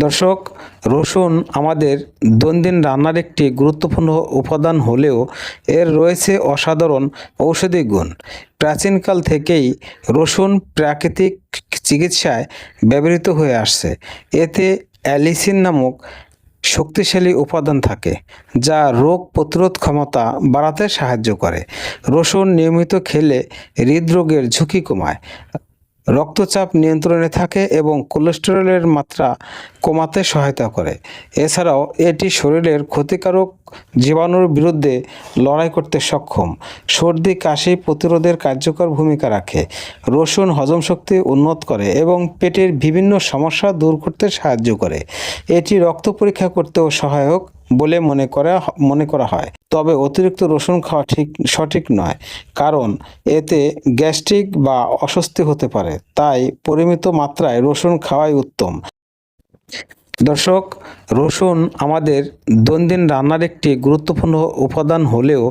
দর্শক, রসুন আমাদের দৈনন্দিন রান্নার একটি গুরুত্বপূর্ণ উপাদান হলেও এর রয়েছে অসাধারণ ঔষধি গুণ। প্রাচীনকাল থেকেই রসুন প্রাকৃতিক চিকিৎসায় ব্যবহৃত হয়ে আসছে। এতে অ্যালিসিন নামক শক্তিশালী উপাদান থাকে, যা রোগ প্রতিরোধ ক্ষমতা বাড়াতে সাহায্য করে। রসুন নিয়মিত খেলে হৃদরোগের ঝুঁকি কমায়, রক্তচাপ নিয়ন্ত্রণে থাকে এবং কোলেস্টেরলের মাত্রা কমাতে সহায়তা করে। এছাড়াও এটি শরীরের ক্ষতিকারক জীবাণুর বিরুদ্ধে লড়াই করতে সক্ষম। সর্দি কাশি প্রতিরোধের কার্যকর ভূমিকা রাখে। রসুন হজম শক্তি উন্নত করে এবং পেটের বিভিন্ন সমস্যা দূর করতে সাহায্য করে। এটি রক্ত পরীক্ষা করতেও সহায়ক বলে মনে করা হয়। তবে অতিরিক্ত রসুন খাওয়া সঠিক নয়, কারণ এতে গ্যাস্ট্রিক বা অস্বস্তি হতে পারে। তাই পরিমিত মাত্রায় রসুন খাওয়াই উত্তম। দর্শক, রসুন আমাদের দৈনন্দিন রান্নার একটি গুরুত্বপূর্ণ উপাদান হলেও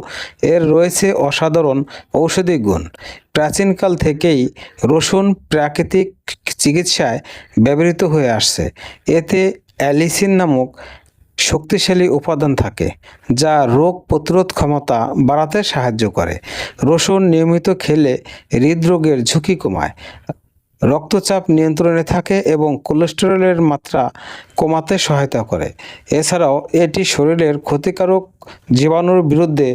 এর রয়েছে অসাধারণ ঔষধি গুণ। প্রাচীনকাল থেকেই রসুন প্রাকৃতিক চিকিৎসায় ব্যবহৃত হয়ে আসছে। এতে অ্যালিসিন নামক শক্তিশালী উপাদান থাকে, যা রোগ প্রতিরোধ ক্ষমতা বাড়াতে সাহায্য করে। রসুন নিয়মিত খেলে হৃদরোগের ঝুঁকি কমায়, রক্তচাপ নিয়ন্ত্রণে থাকে এবং কোলেস্টেরলের মাত্রা কমাতে সহায়তা করে। এছাড়াও এটি শরীরের ক্ষতিকারক জীবাণুর বিরুদ্ধে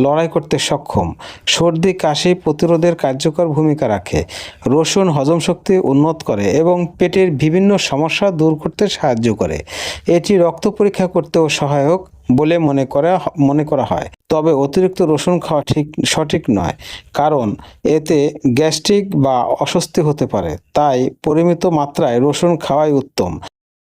লড়াই করতে সক্ষম। সর্দি কাশি প্রতিরোধের কার্যকর ভূমিকা রাখে। রসুন হজম শক্তি উন্নত করে এবং পেটের বিভিন্ন সমস্যা দূর করতে সাহায্য করে। এটি রক্ত পরীক্ষা করতেও সহায়ক বলে মনে করা হয়। তবে অতিরিক্ত রসুন খাওয়া সঠিক নয়, কারণ এতে গ্যাস্ট্রিক বা অস্বস্তি হতে পারে। তাই পরিমিত মাত্রায় রসুন খাওয়াই উত্তম।